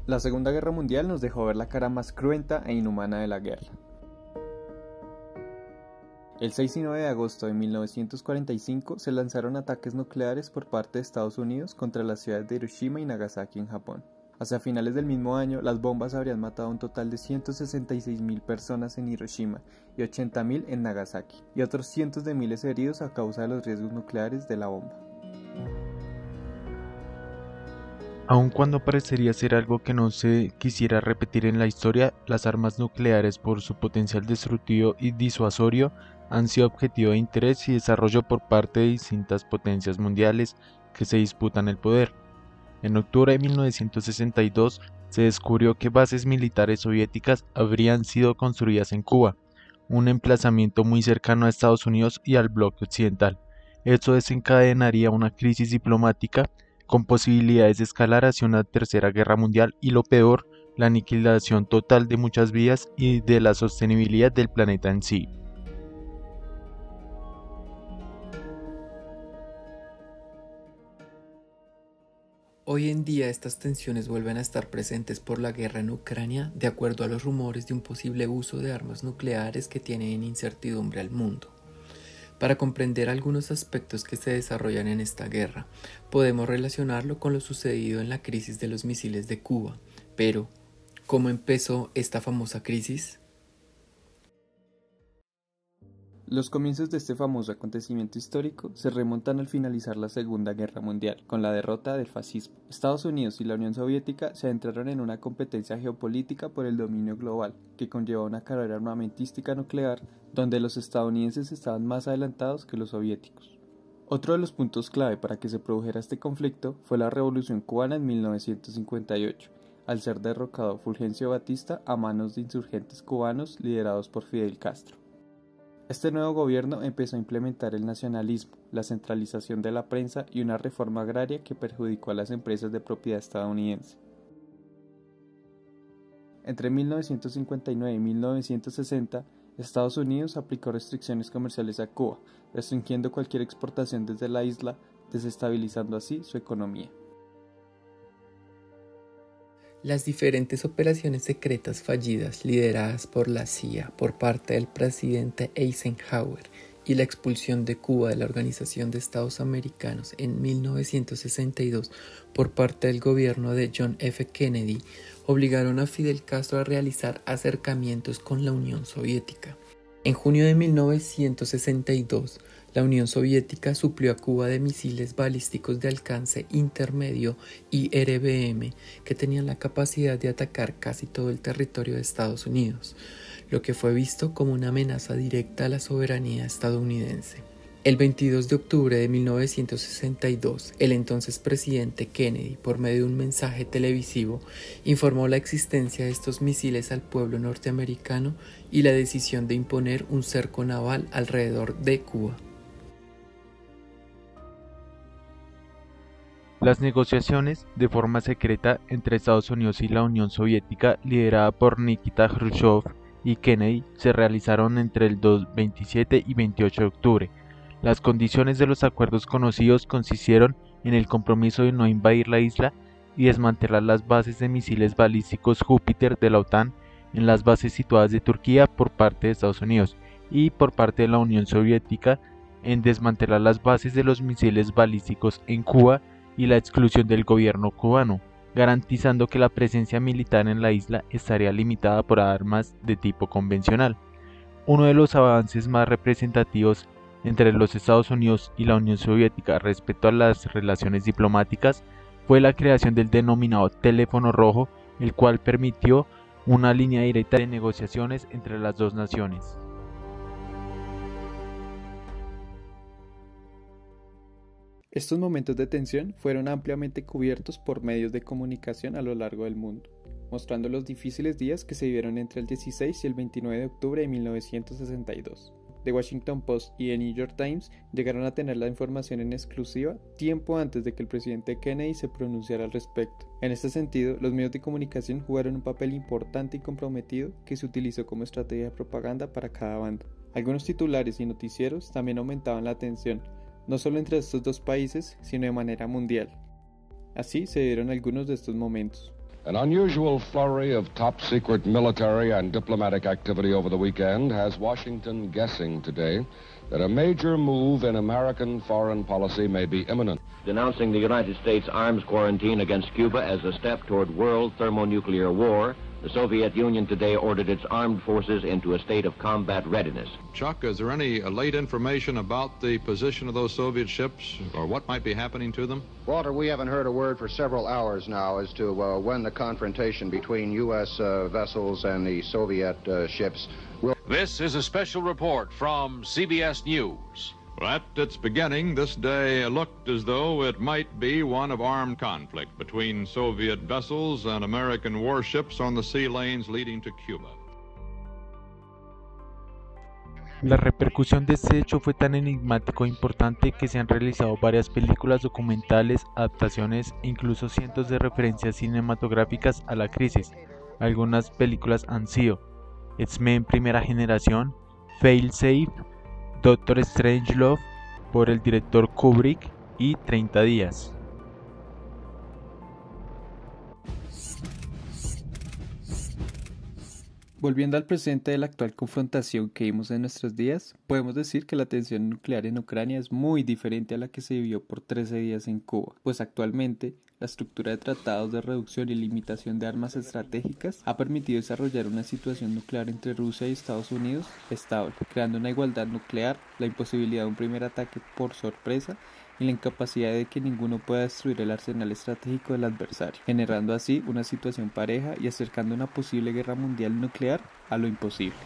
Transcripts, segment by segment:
La Segunda Guerra Mundial nos dejó ver la cara más cruenta e inhumana de la guerra. El 6 y 9 de agosto de 1945 se lanzaron ataques nucleares por parte de Estados Unidos contra las ciudades de Hiroshima y Nagasaki en Japón. Hacia finales del mismo año, las bombas habrían matado a un total de 166.000 personas en Hiroshima y 80.000 en Nagasaki, y otros cientos de miles heridos a causa de los riesgos nucleares de la bomba. Aun cuando parecería ser algo que no se quisiera repetir en la historia, las armas nucleares, por su potencial destructivo y disuasorio, han sido objetivo de interés y desarrollo por parte de distintas potencias mundiales que se disputan el poder. En octubre de 1962 se descubrió que bases militares soviéticas habrían sido construidas en Cuba, un emplazamiento muy cercano a Estados Unidos y al bloque occidental. Esto desencadenaría una crisis diplomática con posibilidades de escalar hacia una tercera guerra mundial y, lo peor, la aniquilación total de muchas vidas y de la sostenibilidad del planeta en sí. Hoy en día estas tensiones vuelven a estar presentes por la guerra en Ucrania, de acuerdo a los rumores de un posible uso de armas nucleares que tienen en incertidumbre al mundo. Para comprender algunos aspectos que se desarrollan en esta guerra, podemos relacionarlo con lo sucedido en la crisis de los misiles de Cuba. Pero, ¿cómo empezó esta famosa crisis? Los comienzos de este famoso acontecimiento histórico se remontan al finalizar la Segunda Guerra Mundial, con la derrota del fascismo. Estados Unidos y la Unión Soviética se adentraron en una competencia geopolítica por el dominio global, que conllevaba una carrera armamentística nuclear, donde los estadounidenses estaban más adelantados que los soviéticos. Otro de los puntos clave para que se produjera este conflicto fue la Revolución Cubana en 1958, al ser derrocado Fulgencio Batista a manos de insurgentes cubanos liderados por Fidel Castro. Este nuevo gobierno empezó a implementar el nacionalismo, la centralización de la prensa y una reforma agraria que perjudicó a las empresas de propiedad estadounidense. Entre 1959 y 1960, Estados Unidos aplicó restricciones comerciales a Cuba, restringiendo cualquier exportación desde la isla, desestabilizando así su economía. Las diferentes operaciones secretas fallidas lideradas por la CIA por parte del presidente Eisenhower y la expulsión de Cuba de la Organización de Estados Americanos en 1962 por parte del gobierno de John F. Kennedy obligaron a Fidel Castro a realizar acercamientos con la Unión Soviética. En junio de 1962, la Unión Soviética suplió a Cuba de misiles balísticos de alcance intermedio IRBM que tenían la capacidad de atacar casi todo el territorio de Estados Unidos, lo que fue visto como una amenaza directa a la soberanía estadounidense. El 22 de octubre de 1962, el entonces presidente Kennedy, por medio de un mensaje televisivo, informó la existencia de estos misiles al pueblo norteamericano y la decisión de imponer un cerco naval alrededor de Cuba. Las negociaciones, de forma secreta, entre Estados Unidos y la Unión Soviética, liderada por Nikita Khrushchev y Kennedy, se realizaron entre el 27 y 28 de octubre. Las condiciones de los acuerdos conocidos consistieron en el compromiso de no invadir la isla y desmantelar las bases de misiles balísticos Júpiter de la OTAN en las bases situadas de Turquía por parte de Estados Unidos y por parte de la Unión Soviética en desmantelar las bases de los misiles balísticos en Cuba y la exclusión del gobierno cubano, garantizando que la presencia militar en la isla estaría limitada por armas de tipo convencional. Uno de los avances más representativos entre los Estados Unidos y la Unión Soviética respecto a las relaciones diplomáticas fue la creación del denominado teléfono rojo, el cual permitió una línea directa de negociaciones entre las dos naciones. Estos momentos de tensión fueron ampliamente cubiertos por medios de comunicación a lo largo del mundo, mostrando los difíciles días que se vivieron entre el 16 y el 29 de octubre de 1962. The Washington Post y The New York Times llegaron a tener la información en exclusiva tiempo antes de que el presidente Kennedy se pronunciara al respecto. En este sentido, los medios de comunicación jugaron un papel importante y comprometido que se utilizó como estrategia de propaganda para cada bando. Algunos titulares y noticieros también aumentaban la tensión, no solo entre estos dos países, sino de manera mundial. Así se dieron algunos de estos momentos. An unusual flurry of top-secret military and diplomatic activity over the weekend has Washington guessing today that a major move in American foreign policy may be imminent. Denouncing the United States arms quarantine against Cuba as a step toward world thermonuclear war, the Soviet Union today ordered its armed forces into a state of combat readiness. Chuck, is there any late information about the position of those Soviet ships or what might be happening to them? Walter, we haven't heard a word for several hours now as to when the confrontation between U.S. vessels and the Soviet ships will... This is a special report from CBS News. Well, at its beginning, this day looked as though it might be one of armed conflict between Soviet vessels and American warships on the sea lanes leading to Cuba. La repercusión de este hecho fue tan enigmático e importante que se han realizado varias películas, documentales, adaptaciones e incluso cientos de referencias cinematográficas a la crisis. Algunas películas han sido X-Men Primera Generación, Fail Safe, Doctor Strangelove por el director Kubrick y 30 días. Volviendo al presente de la actual confrontación que vimos en nuestros días, podemos decir que la tensión nuclear en Ucrania es muy diferente a la que se vivió por 13 días en Cuba, pues actualmente la estructura de tratados de reducción y limitación de armas estratégicas ha permitido desarrollar una situación nuclear entre Rusia y Estados Unidos estable, creando una igualdad nuclear, la imposibilidad de un primer ataque por sorpresa y la incapacidad de que ninguno pueda destruir el arsenal estratégico del adversario, generando así una situación pareja y acercando una posible guerra mundial nuclear a lo imposible.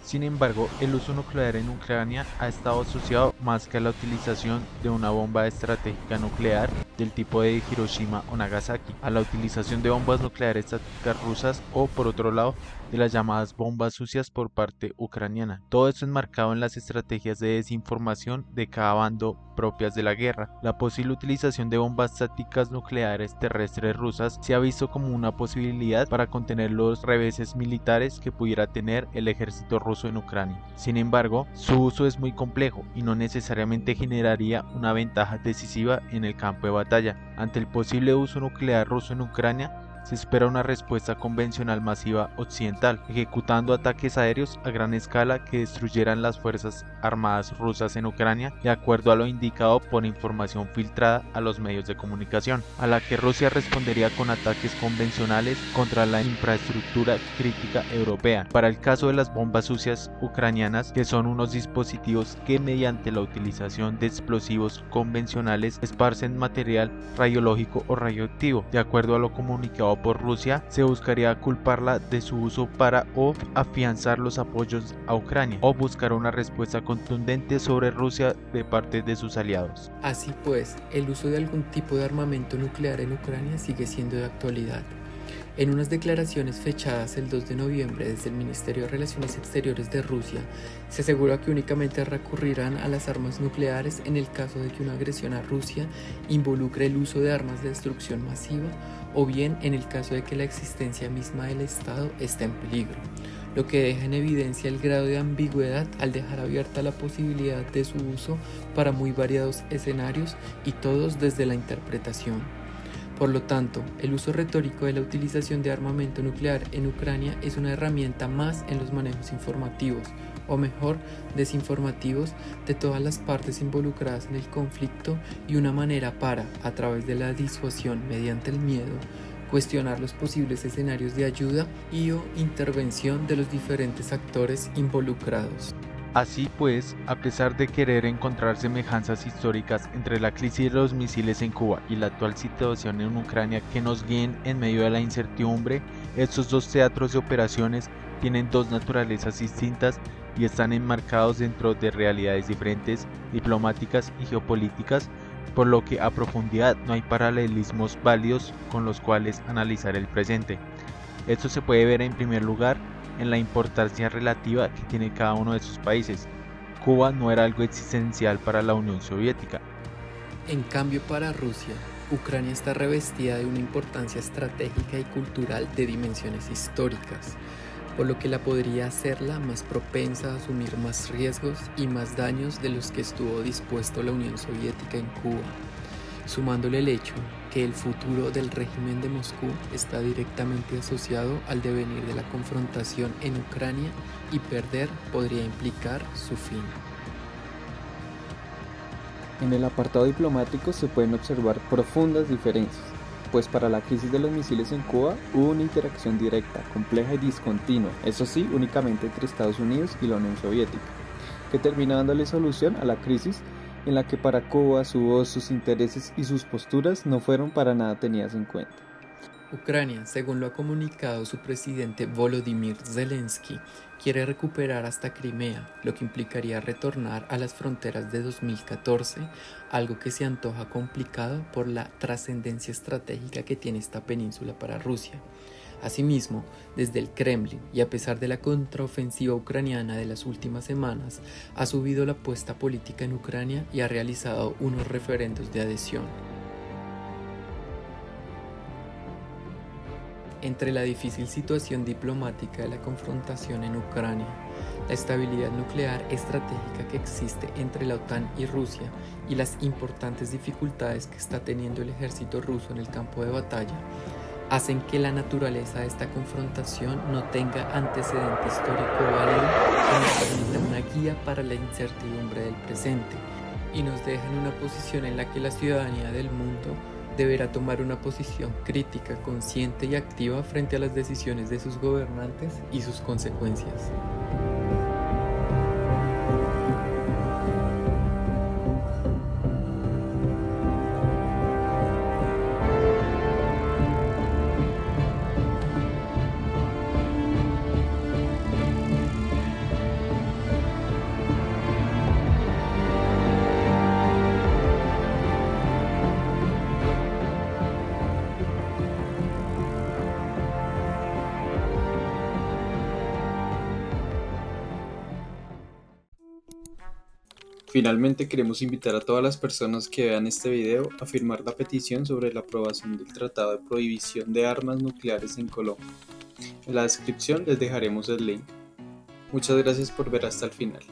Sin embargo, el uso nuclear en Ucrania ha estado asociado más que a la utilización de una bomba estratégica nuclear del tipo de Hiroshima o Nagasaki, a la utilización de bombas nucleares tácticas rusas o, por otro lado, de las llamadas bombas sucias por parte ucraniana. Todo esto enmarcado en las estrategias de desinformación de cada bando propias de la guerra. La posible utilización de bombas tácticas nucleares terrestres rusas se ha visto como una posibilidad para contener los reveses militares que pudiera tener el ejército ruso en Ucrania. Sin embargo, su uso es muy complejo y no necesariamente generaría una ventaja decisiva en el campo de batalla. Ante el posible uso nuclear ruso en Ucrania, se espera una respuesta convencional masiva occidental, ejecutando ataques aéreos a gran escala que destruyeran las fuerzas armadas rusas en Ucrania, de acuerdo a lo indicado por información filtrada a los medios de comunicación, a la que Rusia respondería con ataques convencionales contra la infraestructura crítica europea. Para el caso de las bombas sucias ucranianas, que son unos dispositivos que mediante la utilización de explosivos convencionales esparcen material radiológico o radioactivo, de acuerdo a lo comunicado por Rusia, se buscaría culparla de su uso para o afianzar los apoyos a Ucrania o buscar una respuesta contundente sobre Rusia de parte de sus aliados. Así pues, el uso de algún tipo de armamento nuclear en Ucrania sigue siendo de actualidad. En unas declaraciones fechadas el 2 de noviembre desde el Ministerio de Relaciones Exteriores de Rusia, se asegura que únicamente recurrirán a las armas nucleares en el caso de que una agresión a Rusia involucre el uso de armas de destrucción masiva o bien en el caso de que la existencia misma del Estado esté en peligro, lo que deja en evidencia el grado de ambigüedad al dejar abierta la posibilidad de su uso para muy variados escenarios y todos desde la interpretación. Por lo tanto, el uso retórico de la utilización de armamento nuclear en Ucrania es una herramienta más en los manejos informativos, o mejor, desinformativos, de todas las partes involucradas en el conflicto y una manera para, a través de la disuasión mediante el miedo, cuestionar los posibles escenarios de ayuda y o intervención de los diferentes actores involucrados. Así pues, a pesar de querer encontrar semejanzas históricas entre la crisis de los misiles en Cuba y la actual situación en Ucrania que nos guíen en medio de la incertidumbre, estos dos teatros de operaciones tienen dos naturalezas distintas y están enmarcados dentro de realidades diferentes, diplomáticas y geopolíticas, por lo que a profundidad no hay paralelismos válidos con los cuales analizar el presente. Esto se puede ver en primer lugar en la importancia relativa que tiene cada uno de sus países. Cuba no era algo existencial para la Unión Soviética. En cambio, para Rusia, Ucrania está revestida de una importancia estratégica y cultural de dimensiones históricas, por lo que la podría hacerla más propensa a asumir más riesgos y más daños de los que estuvo dispuesto la Unión Soviética en Cuba. sumándole el hecho que el futuro del régimen de Moscú está directamente asociado al devenir de la confrontación en Ucrania y perder podría implicar su fin. En el apartado diplomático se pueden observar profundas diferencias, pues para la crisis de los misiles en Cuba hubo una interacción directa, compleja y discontinua, eso sí, únicamente entre Estados Unidos y la Unión Soviética, que termina dándole solución a la crisis en la que para Cuba su voz, sus intereses y sus posturas no fueron para nada tenidas en cuenta. Ucrania, según lo ha comunicado su presidente Volodymyr Zelensky, quiere recuperar hasta Crimea, lo que implicaría retornar a las fronteras de 2014, algo que se antoja complicado por la trascendencia estratégica que tiene esta península para Rusia. Asimismo, desde el Kremlin, y a pesar de la contraofensiva ucraniana de las últimas semanas, ha subido la apuesta política en Ucrania y ha realizado unos referendos de adhesión. Entre la difícil situación diplomática de la confrontación en Ucrania, la estabilidad nuclear estratégica que existe entre la OTAN y Rusia y las importantes dificultades que está teniendo el ejército ruso en el campo de batalla, hacen que la naturaleza de esta confrontación no tenga antecedente histórico válido que nos permita una guía para la incertidumbre del presente y nos deja en una posición en la que la ciudadanía del mundo deberá tomar una posición crítica, consciente y activa frente a las decisiones de sus gobernantes y sus consecuencias. Finalmente queremos invitar a todas las personas que vean este video a firmar la petición sobre la aprobación del Tratado de Prohibición de Armas Nucleares en Colombia. En la descripción les dejaremos el link. Muchas gracias por ver hasta el final.